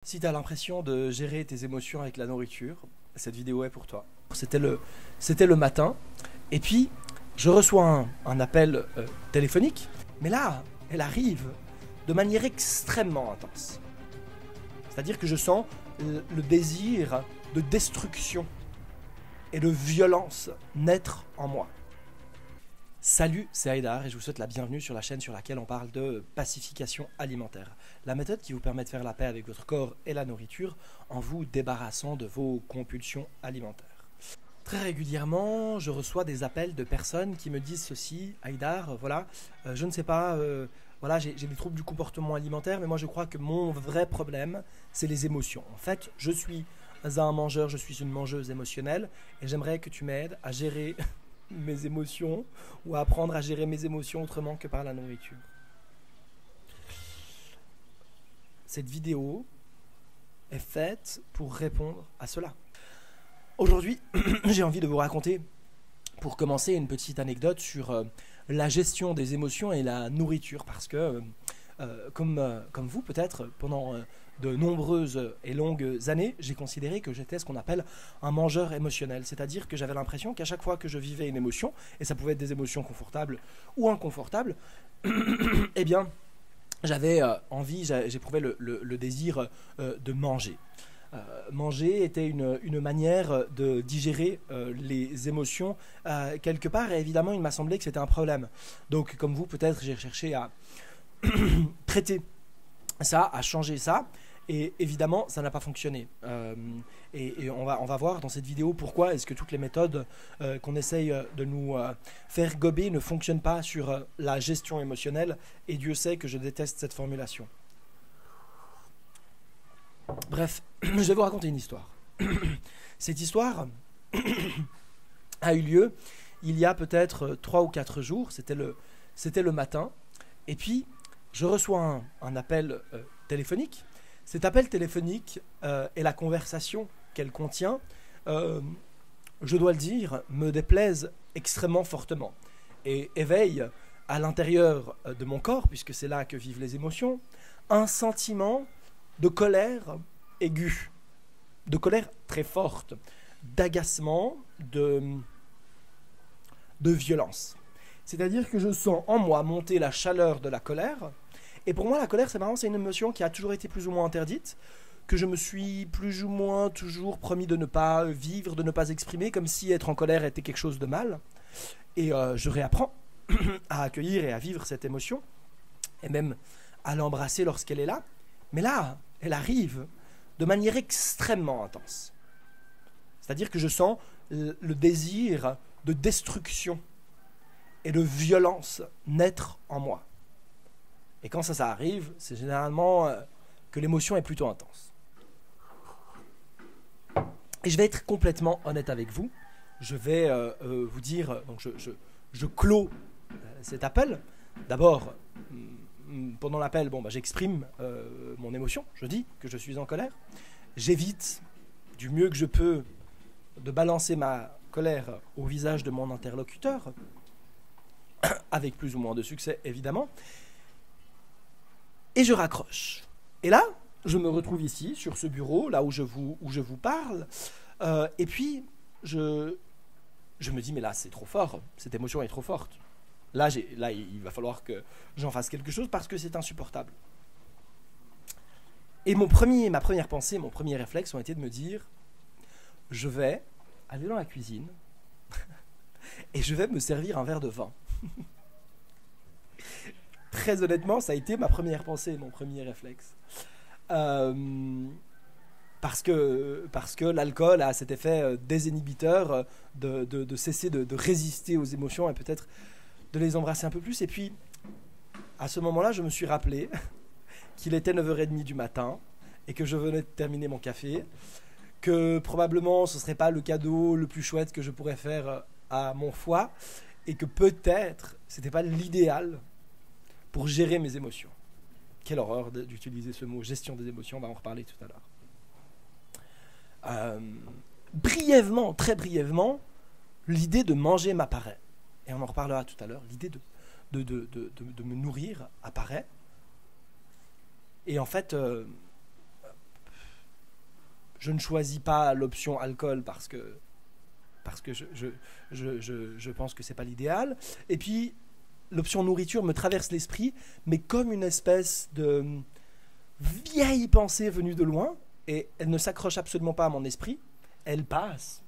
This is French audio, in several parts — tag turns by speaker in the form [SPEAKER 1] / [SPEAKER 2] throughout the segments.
[SPEAKER 1] Si tu as l'impression de gérer tes émotions avec la nourriture, cette vidéo est pour toi. C'était le matin, et puis je reçois un appel téléphonique, mais là, elle arrive de manière extrêmement intense. C'est-à-dire que je sens le désir de destruction et de violence naître en moi. Salut, c'est Haïdar et je vous souhaite la bienvenue sur la chaîne sur laquelle on parle de pacification alimentaire. La méthode qui vous permet de faire la paix avec votre corps et la nourriture en vous débarrassant de vos compulsions alimentaires. Très régulièrement, je reçois des appels de personnes qui me disent ceci: Haïdar, voilà, je ne sais pas, voilà, j'ai des troubles du comportement alimentaire, mais moi je crois que mon vrai problème, c'est les émotions. En fait, je suis un mangeur, je suis une mangeuse émotionnelle et j'aimerais que tu m'aides à gérer mes émotions ou à apprendre à gérer mes émotions autrement que par la nourriture. Cette vidéo est faite pour répondre à cela. Aujourd'hui, j'ai envie de vous raconter, pour commencer, une petite anecdote sur la gestion des émotions et la nourriture, parce que, comme vous peut-être, pendant de nombreuses et longues années, j'ai considéré que j'étais ce qu'on appelle un mangeur émotionnel, c'est-à-dire que j'avais l'impression qu'à chaque fois que je vivais une émotion, et ça pouvait être des émotions confortables ou inconfortables, eh bien, j'avais envie, j'éprouvais le désir de manger. Manger était une manière de digérer les émotions quelque part, et évidemment il m'a semblé que c'était un problème. Donc comme vous peut-être, j'ai cherché à traiter ça, à changer ça, et évidemment ça n'a pas fonctionné. Et on va voir dans cette vidéo pourquoi est-ce que toutes les méthodes qu'on essaye de nous faire gober ne fonctionnent pas sur la gestion émotionnelle, et Dieu sait que je déteste cette formulation. Bref, je vais vous raconter une histoire. Cette histoire a eu lieu il y a peut-être 3 ou 4 jours, c'était le matin, et puis je reçois un appel téléphonique. Cet appel téléphonique et la conversation qu'elle contient, je dois le dire, me déplaisent extrêmement fortement et éveille à l'intérieur de mon corps, puisque c'est là que vivent les émotions, un sentiment de colère aiguë, de colère très forte, d'agacement, de violence. C'est-à-dire que je sens en moi monter la chaleur de la colère. Et pour moi, la colère, c'est marrant, c'est une émotion qui a toujours été plus ou moins interdite, que je me suis plus ou moins toujours promis de ne pas vivre, de ne pas exprimer, comme si être en colère était quelque chose de mal. Et je réapprends à accueillir et à vivre cette émotion, et même à l'embrasser lorsqu'elle est là. Mais là, elle arrive de manière extrêmement intense. C'est-à-dire que je sens le désir de destruction et de violence naître en moi. Et quand ça arrive, c'est généralement que l'émotion est plutôt intense. Et je vais être complètement honnête avec vous. Je vais vous dire, donc je clôt cet appel. D'abord, pendant l'appel, j'exprime mon émotion. Je dis que je suis en colère. J'évite du mieux que je peux de balancer ma colère au visage de mon interlocuteur, avec plus ou moins de succès évidemment. Et je raccroche. Et là, je me retrouve ici, sur ce bureau, là où je vous parle. Et puis, je me dis, mais là, c'est trop fort. Cette émotion est trop forte. Là, il va falloir que j'en fasse quelque chose parce que c'est insupportable. Et ma première pensée, mon premier réflexe ont été de me dire, je vais aller dans la cuisine et je vais me servir un verre de vin. Très honnêtement, ça a été ma première pensée, mon premier réflexe. Parce que l'alcool a cet effet désinhibiteur de cesser de résister aux émotions et peut-être de les embrasser un peu plus. Et puis, à ce moment-là, je me suis rappelé qu'il était 9h30 du matin et que je venais de terminer mon café, que probablement ce ne serait pas le cadeau le plus chouette que je pourrais faire à mon foie et que peut-être ce n'était pas l'idéal pour gérer mes émotions. Quelle horreur d'utiliser ce mot, gestion des émotions, on va en reparler tout à l'heure. Brièvement, très brièvement, l'idée de manger m'apparaît. Et on en reparlera tout à l'heure. L'idée de me nourrir apparaît. Et en fait, je ne choisis pas l'option alcool parce que je pense que c'est pas l'idéal. Et puis, l'option nourriture me traverse l'esprit, mais comme une espèce de vieille pensée venue de loin, et elle ne s'accroche absolument pas à mon esprit, elle passe.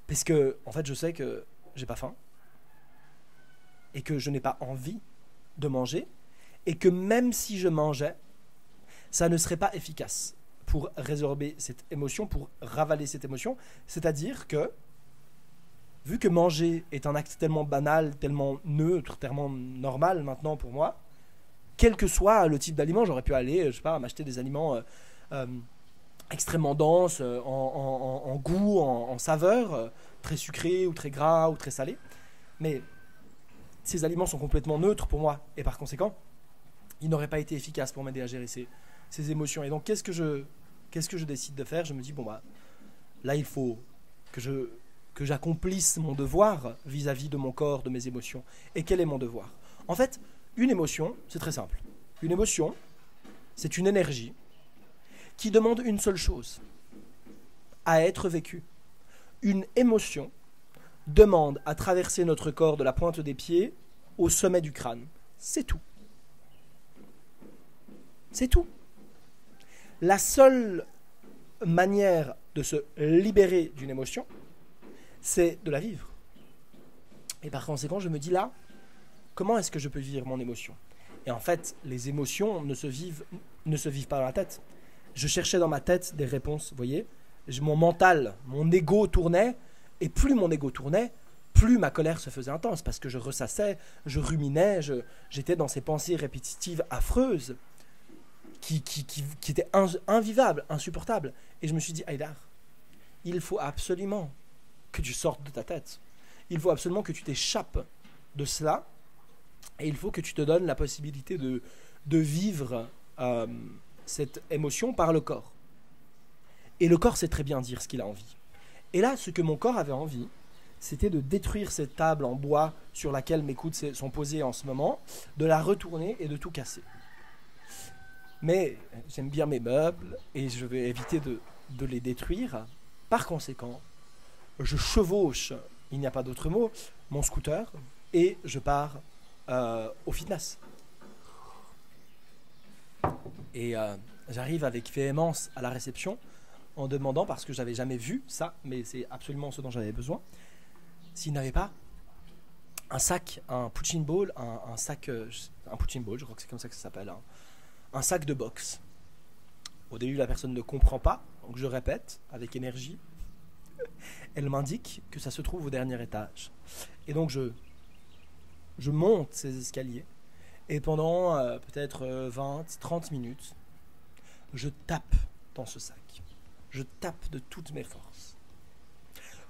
[SPEAKER 1] Parce que, en fait, je sais que j'ai pas faim, et que je n'ai pas envie de manger, et que même si je mangeais, ça ne serait pas efficace pour résorber cette émotion, pour ravaler cette émotion. C'est-à-dire que, vu que manger est un acte tellement banal, tellement neutre, tellement normal maintenant pour moi, quel que soit le type d'aliment, j'aurais pu aller, je sais pas, m'acheter des aliments extrêmement denses, en goût, en saveur, très sucrés ou très gras ou très salés. Mais ces aliments sont complètement neutres pour moi, et par conséquent, ils n'auraient pas été efficaces pour m'aider à gérer ces émotions. Et donc, qu'est-ce que je décide de faire? Je me dis, bon bah, là, il faut que j'accomplisse mon devoir vis-à-vis de mon corps, de mes émotions. Et quel est mon devoir? En fait, une émotion, c'est très simple. Une émotion, c'est une énergie qui demande une seule chose, à être vécue. Une émotion demande à traverser notre corps de la pointe des pieds au sommet du crâne. C'est tout. C'est tout. La seule manière de se libérer d'une émotion, c'est de la vivre. Et par conséquent, je me dis là, comment est-ce que je peux vivre mon émotion? Et en fait, les émotions ne se vivent pas dans la tête. Je cherchais dans ma tête des réponses, vous voyez. Mon mental, mon ego tournait, et plus mon ego tournait, plus ma colère se faisait intense, parce que je ressassais, je ruminais, j'étais dans ces pensées répétitives affreuses, qui étaient invivables, insupportables. Et je me suis dit, Haïdar, il faut absolument que tu sortes de ta tête. Il faut absolument que tu t'échappes de cela, et il faut que tu te donnes la possibilité de vivre cette émotion par le corps. Et le corps sait très bien dire ce qu'il a envie. Et là, ce que mon corps avait envie, c'était de détruire cette table en bois sur laquelle mes coudes sont posés en ce moment, de la retourner et de tout casser. Mais j'aime bien mes meubles et je vais éviter de les détruire. Par conséquent, je chevauche, il n'y a pas d'autre mot, mon scooter et je pars au fitness. Et j'arrive avec véhémence à la réception en demandant, parce que j'avais jamais vu ça, mais c'est absolument ce dont j'avais besoin, s'il n'avait pas un sac, un punching ball, un sac, un punching ball, je crois que c'est comme ça que ça s'appelle, un sac de boxe. Au début, la personne ne comprend pas, donc je répète avec énergie. Elle m'indique que ça se trouve au dernier étage. Et donc je monte ces escaliers, et pendant peut-être 20-30 minutes, je tape dans ce sac. Je tape de toutes mes forces.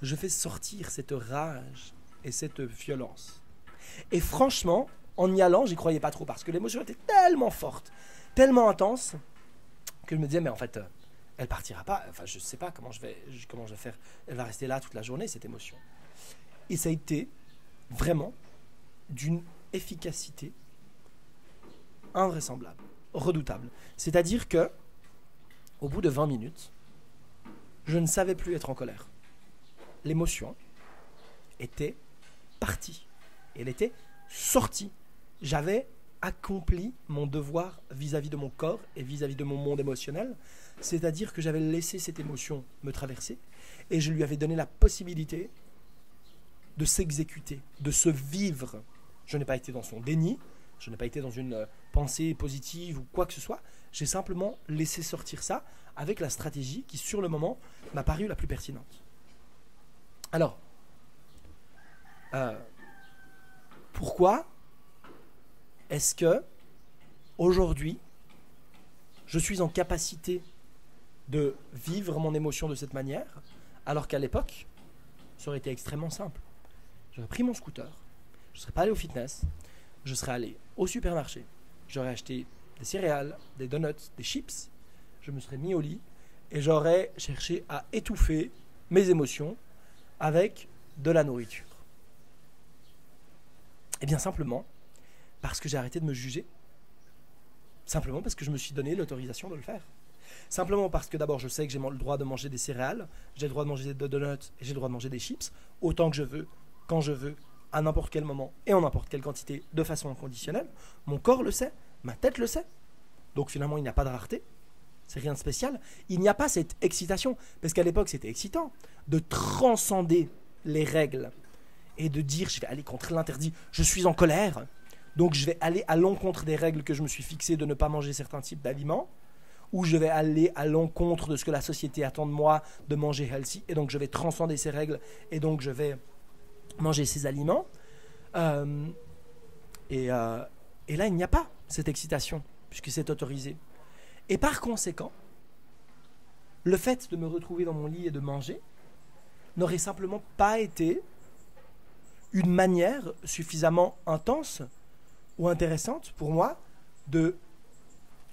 [SPEAKER 1] Je fais sortir cette rage et cette violence. Et franchement, en y allant, j'y croyais pas trop, parce que l'émotion était tellement forte, tellement intense, que je me disais, mais en fait, elle partira pas. Enfin, je sais pas comment je vais faire. Elle va rester là toute la journée, cette émotion. Et ça a été vraiment d'une efficacité invraisemblable, redoutable. C'est-à-dire que, au bout de 20 minutes, je ne savais plus être en colère. L'émotion était partie. Elle était sortie. J'avais accompli mon devoir vis-à-vis de mon corps et vis-à-vis de mon monde émotionnel. C'est-à-dire que j'avais laissé cette émotion me traverser et je lui avais donné la possibilité de s'exécuter, de se vivre. Je n'ai pas été dans son déni, je n'ai pas été dans une pensée positive ou quoi que ce soit. J'ai simplement laissé sortir ça avec la stratégie qui, sur le moment, m'a paru la plus pertinente. Alors, pourquoi est-ce que, aujourd'hui, je suis en capacité de vivre mon émotion de cette manière, alors qu'à l'époque, ça aurait été extrêmement simple. J'aurais pris mon scooter, je ne serais pas allé au fitness, je serais allé au supermarché, j'aurais acheté des céréales, des donuts, des chips, je me serais mis au lit et j'aurais cherché à étouffer mes émotions avec de la nourriture. Et bien simplement parce que j'ai arrêté de me juger, simplement parce que je me suis donné l'autorisation de le faire. Simplement parce que d'abord, je sais que j'ai le droit de manger des céréales, j'ai le droit de manger des donuts et j'ai le droit de manger des chips, autant que je veux, quand je veux, à n'importe quel moment et en n'importe quelle quantité, de façon inconditionnelle. Mon corps le sait, ma tête le sait. Donc finalement, il n'y a pas de rareté, c'est rien de spécial. Il n'y a pas cette excitation, parce qu'à l'époque, c'était excitant de transcender les règles et de dire je vais aller contre l'interdit, je suis en colère, donc je vais aller à l'encontre des règles que je me suis fixées de ne pas manger certains types d'aliments, ou je vais aller à l'encontre de ce que la société attend de moi de manger healthy, et donc je vais transcender ces règles, et donc je vais manger ces aliments. Et là, il n'y a pas cette excitation, puisque c'est autorisé. Et par conséquent, le fait de me retrouver dans mon lit et de manger n'aurait simplement pas été une manière suffisamment intense ou intéressante pour moi de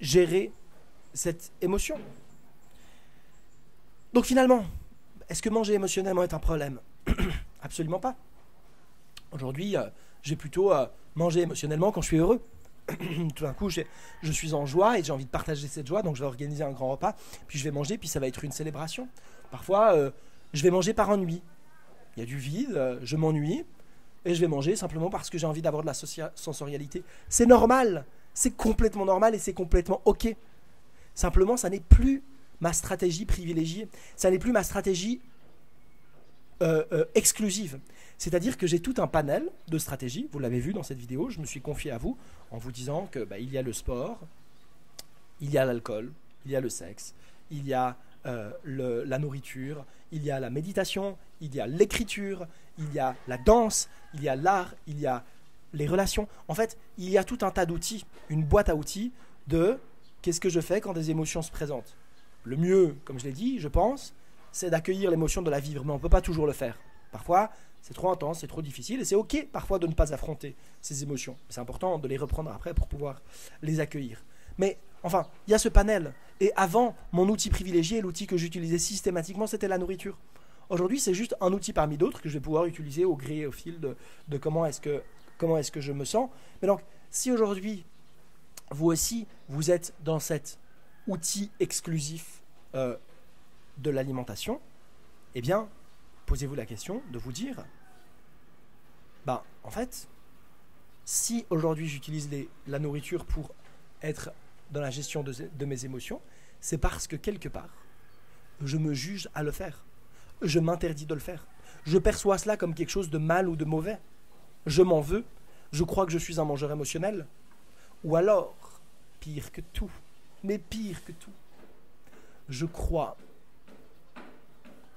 [SPEAKER 1] gérer cette émotion. Donc finalement, est-ce que manger émotionnellement est un problème? Absolument pas. Aujourd'hui, j'ai plutôt mangé émotionnellement quand je suis heureux. Tout d'un coup, je suis en joie et j'ai envie de partager cette joie, donc je vais organiser un grand repas, puis je vais manger, puis ça va être une célébration. Parfois, je vais manger par ennui. Il y a du vide, je m'ennuie, et je vais manger simplement parce que j'ai envie d'avoir de la sensorialité. C'est normal, c'est complètement normal et c'est complètement ok. Simplement, ça n'est plus ma stratégie privilégiée, ça n'est plus ma stratégie exclusive. C'est-à-dire que j'ai tout un panel de stratégies, vous l'avez vu dans cette vidéo, je me suis confié à vous en vous disant que il y a le sport, il y a l'alcool, il y a le sexe, il y a la nourriture, il y a la méditation, il y a l'écriture, il y a la danse, il y a l'art, il y a les relations. En fait, il y a tout un tas d'outils, une boîte à outils de qu'est-ce que je fais quand des émotions se présentent. Le mieux, comme je l'ai dit, je pense, c'est d'accueillir l'émotion, de la vivre, mais on ne peut pas toujours le faire. Parfois, c'est trop intense, c'est trop difficile, et c'est ok parfois de ne pas affronter ces émotions. C'est important de les reprendre après pour pouvoir les accueillir. Mais enfin, il y a ce panel. Et avant, mon outil privilégié, l'outil que j'utilisais systématiquement, c'était la nourriture. Aujourd'hui, c'est juste un outil parmi d'autres que je vais pouvoir utiliser au gré et au fil de comment est-ce que je me sens. Mais donc, si aujourd'hui, vous aussi, vous êtes dans cet outil exclusif de l'alimentation, eh bien, posez-vous la question de vous dire, en fait, si aujourd'hui j'utilise la nourriture pour être dans la gestion de mes émotions, c'est parce que quelque part, je me juge à le faire. Je m'interdis de le faire. Je perçois cela comme quelque chose de mal ou de mauvais. Je m'en veux. Je crois que je suis un mangeur émotionnel. Ou alors, pire que tout, mais pire que tout, je crois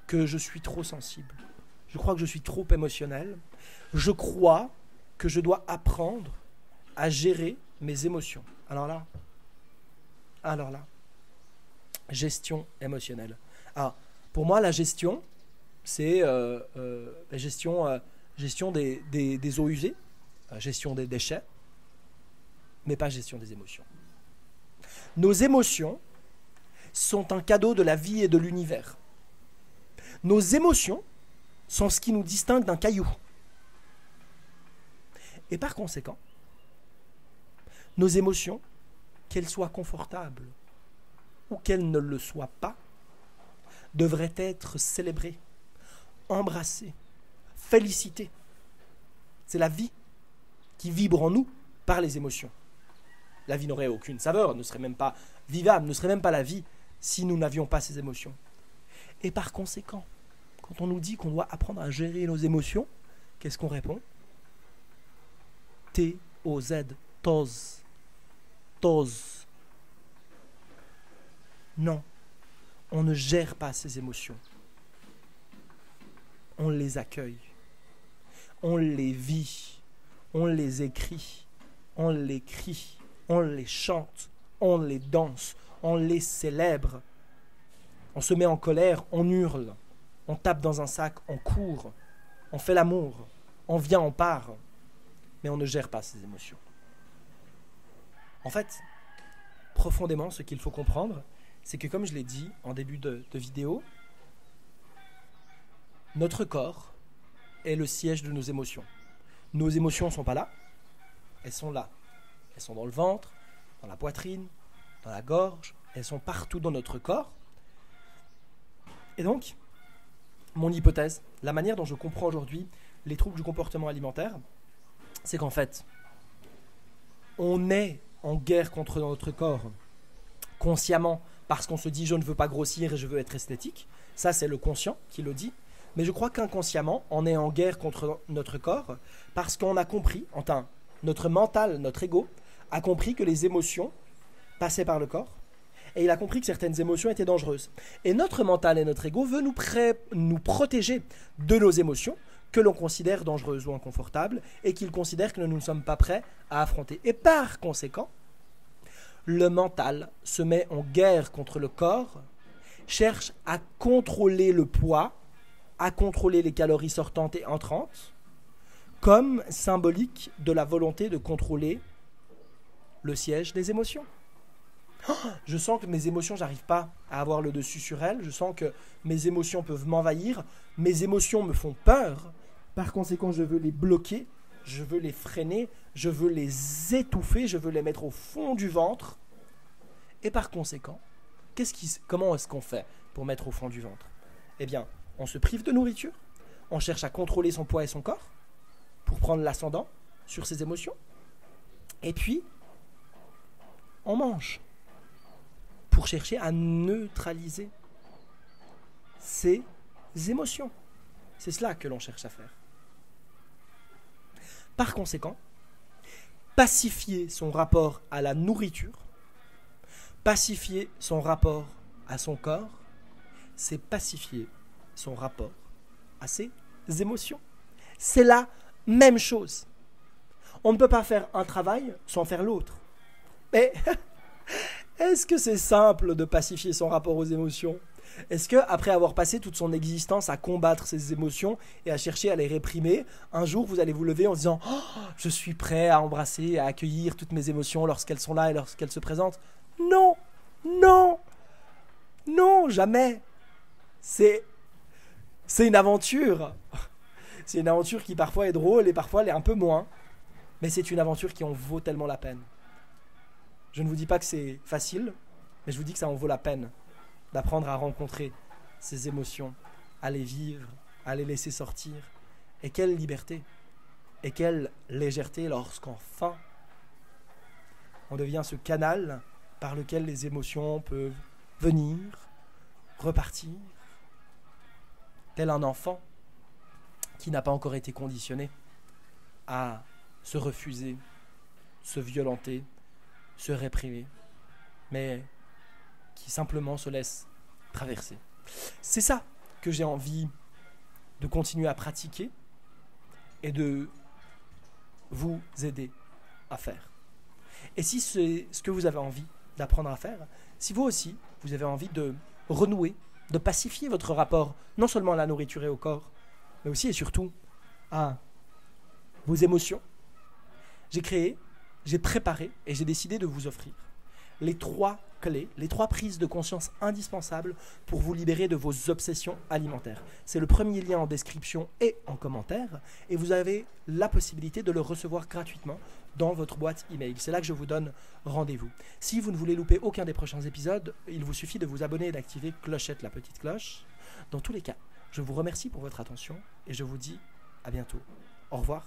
[SPEAKER 1] que je suis trop sensible. Je crois que je suis trop émotionnel. Je crois que je dois apprendre à gérer mes émotions. Alors là, gestion émotionnelle. Alors, pour moi, la gestion, c'est la gestion des eaux usées, gestion des déchets, mais pas gestion des émotions. Nos émotions sont un cadeau de la vie et de l'univers. Nos émotions sont ce qui nous distingue d'un caillou. Et par conséquent, nos émotions, qu'elles soient confortables ou qu'elles ne le soient pas, devraient être célébrées, embrassées, félicitées. C'est la vie qui vibre en nous par les émotions. La vie n'aurait aucune saveur, ne serait même pas vivable, ne serait même pas la vie si nous n'avions pas ces émotions. Et par conséquent, quand on nous dit qu'on doit apprendre à gérer nos émotions, qu'est-ce qu'on répond? T-O-Z, TOZ. TOZ. Non, on ne gère pas ces émotions. On les accueille. On les vit. On les écrit. On les crie. On les chante. On les danse. On les célèbre. On se met en colère, on hurle. On tape dans un sac, on court. On fait l'amour. On vient, on part. Mais on ne gère pas ces émotions. En fait, profondément, ce qu'il faut comprendre, c'est que comme je l'ai dit en début de vidéo, notre corps est le siège de nos émotions. Nos émotions ne sont pas là, elles sont là. Elles sont dans le ventre, dans la poitrine, dans la gorge, elles sont partout dans notre corps. Et donc, mon hypothèse, la manière dont je comprends aujourd'hui les troubles du comportement alimentaire, c'est qu'en fait, on est en guerre contre notre corps consciemment parce qu'on se dit « je ne veux pas grossir et je veux être esthétique ». Ça, c'est le conscient qui le dit. Mais je crois qu'inconsciemment, on est en guerre contre notre corps parce qu'on a compris, enfin, notre mental, notre ego, a compris que les émotions passaient par le corps et il a compris que certaines émotions étaient dangereuses. Et notre mental et notre ego veut nous protéger de nos émotions que l'on considère dangereuses ou inconfortables et qu'il considère que nous ne sommes pas prêts à affronter. Et par conséquent, le mental se met en guerre contre le corps, cherche à contrôler le poids, à contrôler les calories sortantes et entrantes, comme symbolique de la volonté de contrôler le siège des émotions. Je sens que mes émotions, j'arrive pas à avoir le dessus sur elles, je sens que mes émotions peuvent m'envahir, mes émotions me font peur, par conséquent je veux les bloquer, je veux les freiner, je veux les étouffer, je veux les mettre au fond du ventre, et par conséquent, comment est-ce qu'on fait pour mettre au fond du ventre? Eh bien, on se prive de nourriture, on cherche à contrôler son poids et son corps, pour prendre l'ascendant sur ses émotions, et puis, on mange, pour chercher à neutraliser ses émotions. C'est cela que l'on cherche à faire. Par conséquent, pacifier son rapport à la nourriture, pacifier son rapport à son corps, c'est pacifier son rapport à ses émotions. C'est la même chose. On ne peut pas faire un travail sans faire l'autre. Mais est-ce que c'est simple de pacifier son rapport aux émotions? Est-ce que, après avoir passé toute son existence à combattre ses émotions et à chercher à les réprimer, un jour vous allez vous lever en disant « Oh, je suis prêt à embrasser et à accueillir toutes mes émotions lorsqu'elles sont là et lorsqu'elles se présentent ». Non, non, non, jamais. C'est une aventure. C'est une aventure qui parfois est drôle et parfois elle est un peu moins. Mais c'est une aventure qui en vaut tellement la peine. Je ne vous dis pas que c'est facile, mais je vous dis que ça en vaut la peine d'apprendre à rencontrer ces émotions, à les vivre, à les laisser sortir. Et quelle liberté et quelle légèreté lorsqu'enfin on devient ce canal par lequel les émotions peuvent venir, repartir, tel un enfant qui n'a pas encore été conditionné à se refuser, se violenter, se réprimer, mais qui simplement se laisse traverser. C'est ça que j'ai envie de continuer à pratiquer et de vous aider à faire. Et si c'est ce que vous avez envie d'apprendre à faire, si vous aussi, vous avez envie de renouer, de pacifier votre rapport non seulement à la nourriture et au corps, mais aussi et surtout à vos émotions, j'ai préparé et j'ai décidé de vous offrir les 3 clés, les 3 prises de conscience indispensables pour vous libérer de vos obsessions alimentaires. C'est le premier lien en description et en commentaire et vous avez la possibilité de le recevoir gratuitement dans votre boîte email. C'est là que je vous donne rendez-vous. Si vous ne voulez louper aucun des prochains épisodes, il vous suffit de vous abonner et d'activer clochette, la petite cloche. Dans tous les cas, je vous remercie pour votre attention et je vous dis à bientôt. Au revoir.